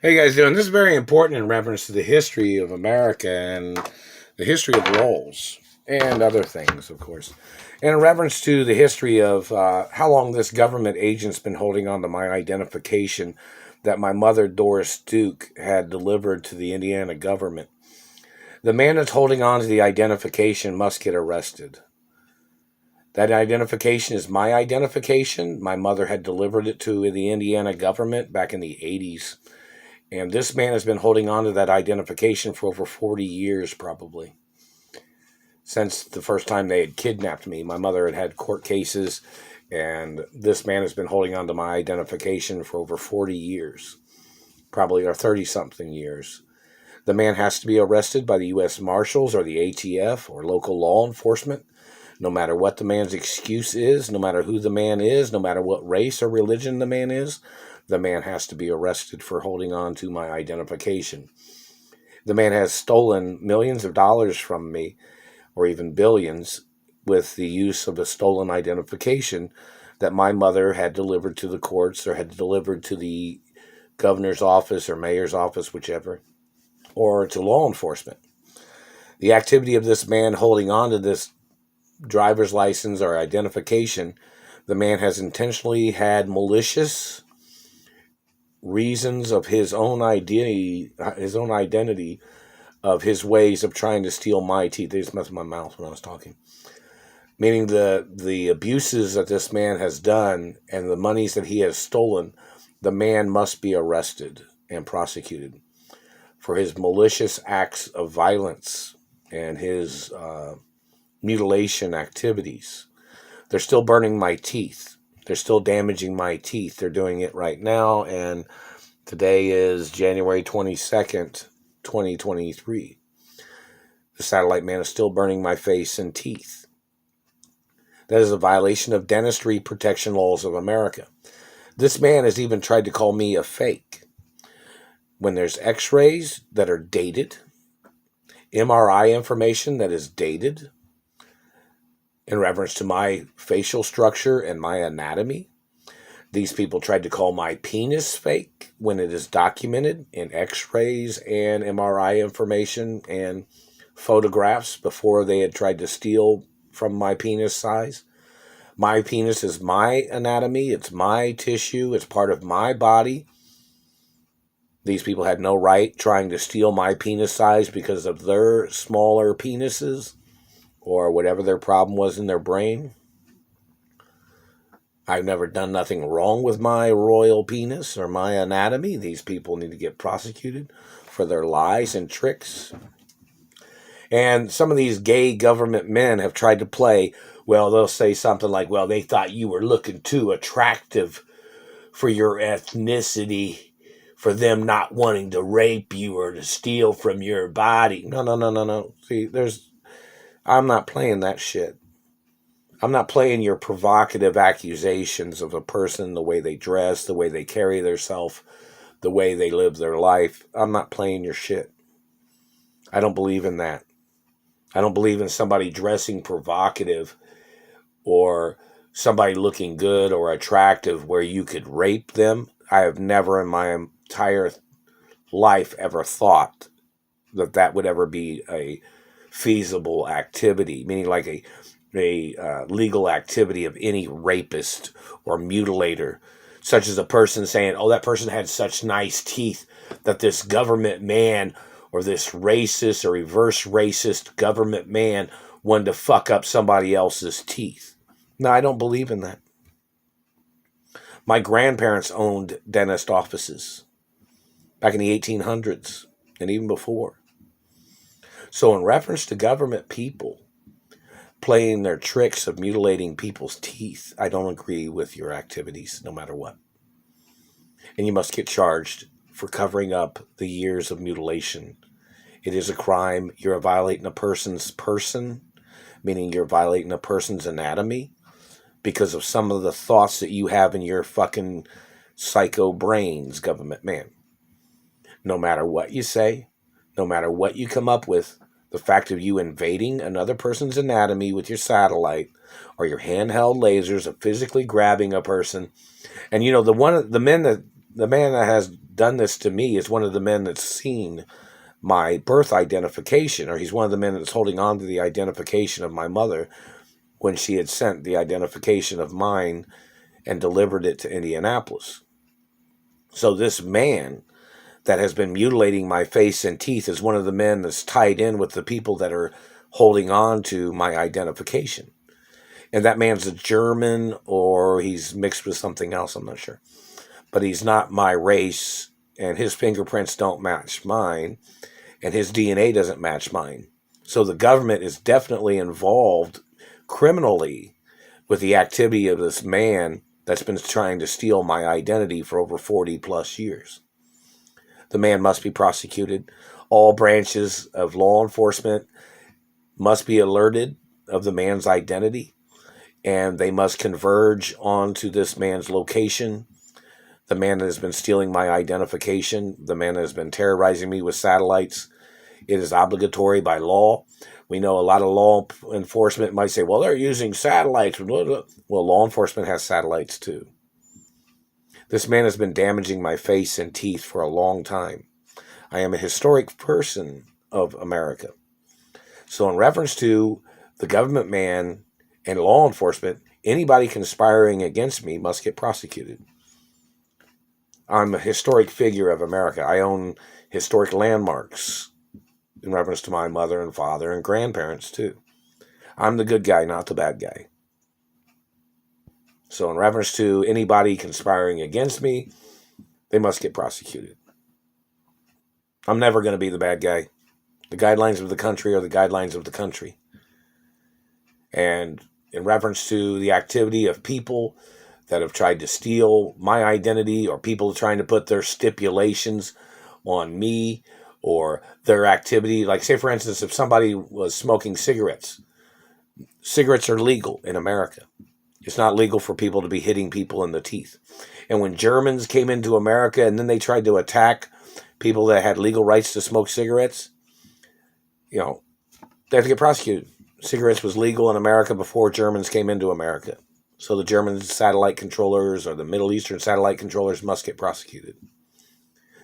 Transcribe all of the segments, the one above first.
How you guys doing? This is very important in reference to the history of America and the history of roles and other things, of course. And in reference to the history of how long this government agent's been holding on to my identification that my mother, Doris Duke, had delivered to the Indiana government. The man that's holding on to the identification must get arrested. That identification is my identification. My mother had delivered it to the Indiana government back in the 80s. And this man has been holding on to that identification for over 40 years, probably. Since the first time they had kidnapped me. My mother had had court cases, and this man has been holding on to my identification for over 40 years. Probably, or 30-something years. The man has to be arrested by the U.S. Marshals or the ATF or local law enforcement. No matter what the man's excuse is, no matter who the man is, no matter what race or religion the man is, the man has to be arrested for holding on to my identification. The man has stolen millions of dollars from me, or even billions, with the use of a stolen identification that my mother had delivered to the courts or had delivered to the governor's office or mayor's office, whichever, or to law enforcement. The activity of this man holding on to this driver's license or identification, the man has intentionally had malicious reasons of his own identity of his ways of trying to steal my teeth. They just messed with my mouth when I was talking. Meaning the abuses that this man has done and the monies that he has stolen, the man must be arrested and prosecuted for his malicious acts of violence and his mutilation activities. They're still burning my teeth. They're still damaging my teeth. They're doing it right now, and today is January 22nd, 2023. The satellite man is still burning my face and teeth. That is a violation of dentistry protection laws of America. This man has even tried to call me a fake. When there's x-rays that are dated, MRI information that is dated, in reference to my facial structure and my anatomy. These people tried to call my penis fake when it is documented in x-rays and MRI information and photographs before they had tried to steal from my penis size. My penis is my anatomy. It's my tissue. It's part of my body. These people had no right trying to steal my penis size because of their smaller penises, or whatever their problem was in their brain. I've never done nothing wrong with my royal penis or my anatomy. These people need to get prosecuted for their lies and tricks. And some of these gay government men have tried to play, well, they'll say something like, well, they thought you were looking too attractive for your ethnicity, for them not wanting to rape you or to steal from your body. No. See, I'm not playing that shit. I'm not playing your provocative accusations of a person, the way they dress, the way they carry themselves, the way they live their life. I'm not playing your shit. I don't believe in that. I don't believe in somebody dressing provocative or somebody looking good or attractive where you could rape them. I have never in my entire life ever thought that that would ever be a feasible activity, meaning like a legal activity of any rapist or mutilator, such as a person saying, oh, that person had such nice teeth that this government man or this racist or reverse racist government man wanted to fuck up somebody else's teeth. No, I don't believe in that. My grandparents owned dentist offices back in the 1800s and even before. So in reference to government people playing their tricks of mutilating people's teeth, I don't agree with your activities, no matter what. And you must get charged for covering up the years of mutilation. It is a crime. You're violating a person's person, meaning you're violating a person's anatomy because of some of the thoughts that you have in your fucking psycho brains, government man. No matter what you say, no matter what you come up with, the fact of you invading another person's anatomy with your satellite or your handheld lasers of physically grabbing a person. And you know, the men that the man that has done this to me is one of the men that's seen my birth identification, or he's one of the men that's holding on to the identification of my mother when she had sent the identification of mine and delivered it to Indianapolis. So this man that has been mutilating my face and teeth is one of the men that's tied in with the people that are holding on to my identification. And that man's a German, or he's mixed with something else, I'm not sure. But he's not my race, and his fingerprints don't match mine, and his DNA doesn't match mine. So the government is definitely involved criminally with the activity of this man that's been trying to steal my identity for over 40 plus years. The man must be prosecuted. All branches of law enforcement must be alerted of the man's identity, and they must converge onto this man's location. The man that has been stealing my identification, the man that has been terrorizing me with satellites, it is obligatory by law. We know a lot of law enforcement might say, well, they're using satellites. Well, law enforcement has satellites too. This man has been damaging my face and teeth for a long time. I am a historic person of America. So in reference to the government man and law enforcement, anybody conspiring against me must get prosecuted. I'm a historic figure of America. I own historic landmarks in reference to my mother and father and grandparents too. I'm the good guy, not the bad guy. So in reference to anybody conspiring against me, they must get prosecuted. I'm never going to be the bad guy. The guidelines of the country are the guidelines of the country. And in reference to the activity of people that have tried to steal my identity, or people trying to put their stipulations on me or their activity, like say for instance, if somebody was smoking cigarettes, cigarettes are legal in America. It's not legal for people to be hitting people in the teeth. And when Germans came into America and then they tried to attack people that had legal rights to smoke cigarettes, they have to get prosecuted. Cigarettes was legal in America before Germans came into America. So the German satellite controllers or the Middle Eastern satellite controllers must get prosecuted.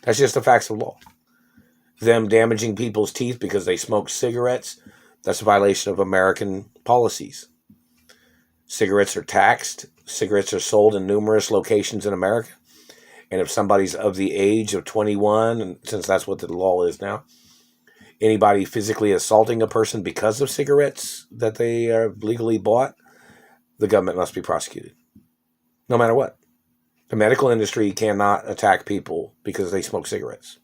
That's just the facts of law. Them damaging people's teeth because they smoke cigarettes, that's a violation of American policies. Cigarettes are taxed. Cigarettes are sold in numerous locations in America. And if somebody's of the age of 21, and since that's what the law is now, anybody physically assaulting a person because of cigarettes that they are legally bought, the government must be prosecuted. No matter what. The medical industry cannot attack people because they smoke cigarettes.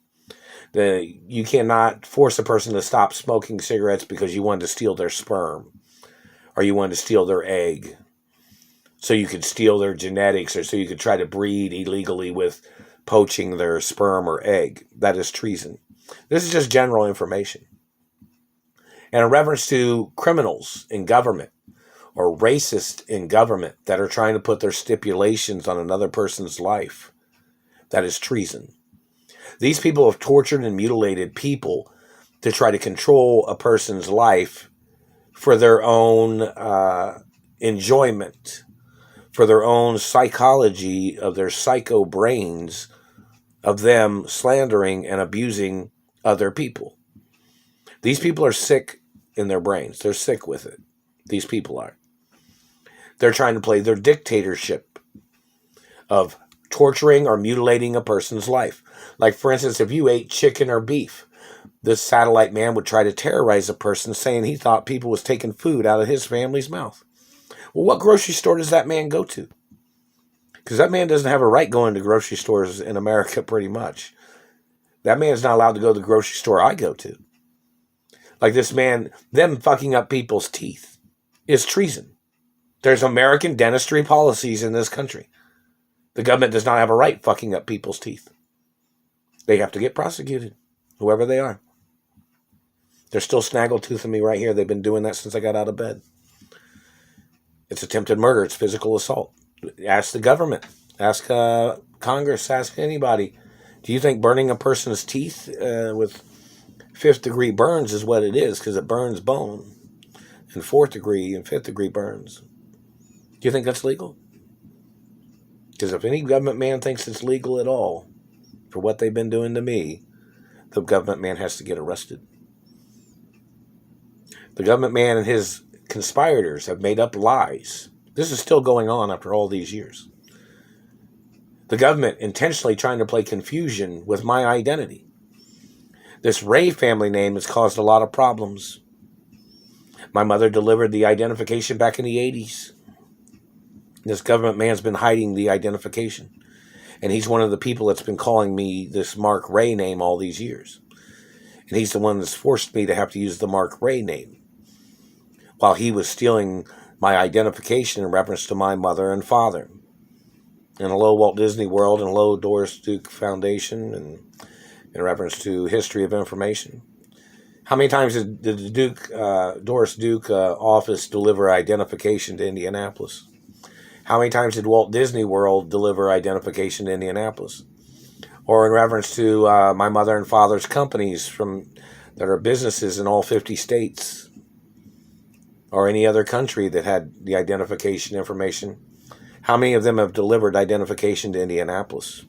You cannot force a person to stop smoking cigarettes because you wanted to steal their sperm or you wanted to steal their egg so you could steal their genetics, or so you could try to breed illegally with poaching their sperm or egg. That is treason. This is just general information. And in reference to criminals in government or racists in government that are trying to put their stipulations on another person's life, that is treason. These people have tortured and mutilated people to try to control a person's life for their own enjoyment, for their own psychology of their psycho brains, of them slandering and abusing other people. These people are sick in their brains. They're sick with it. These people are. They're trying to play their dictatorship of torturing or mutilating a person's life. Like, for instance, if you ate chicken or beef, this satellite man would try to terrorize a person saying he thought people was taking food out of his family's mouth. Well, what grocery store does that man go to? Because that man doesn't have a right going to grocery stores in America pretty much. That man's not allowed to go to the grocery store I go to. Like this man, them fucking up people's teeth is treason. There's American dentistry policies in this country. The government does not have a right fucking up people's teeth. They have to get prosecuted, whoever they are. They're still snaggletoothing me right here. They've been doing that since I got out of bed. It's attempted murder. It's physical assault. Ask the government. Ask Congress. Ask anybody. Do you think burning a person's teeth with 5th degree burns is what it is? Because it burns bone. And 4th degree and 5th degree burns. Do you think that's legal? Because if any government man thinks it's legal at all for what they've been doing to me, the government man has to get arrested. The government man and his conspirators have made up lies. This is still going on after all these years. The government intentionally trying to play confusion with my identity. This Ray family name has caused a lot of problems. My mother delivered the identification back in the 80s. This government man's been hiding the identification. And he's one of the people that's been calling me this Mark Ray name all these years. And he's the one that's forced me to have to use the Mark Ray name, while he was stealing my identification in reference to my mother and father. And hello, Walt Disney World, and hello, Doris Duke Foundation, and in reference to History of Information. How many times did the Doris Duke office deliver identification to Indianapolis? How many times did Walt Disney World deliver identification to Indianapolis? Or in reference to my mother and father's companies that are businesses in all 50 states, or any other country that had the identification information, how many of them have delivered identification to Indianapolis?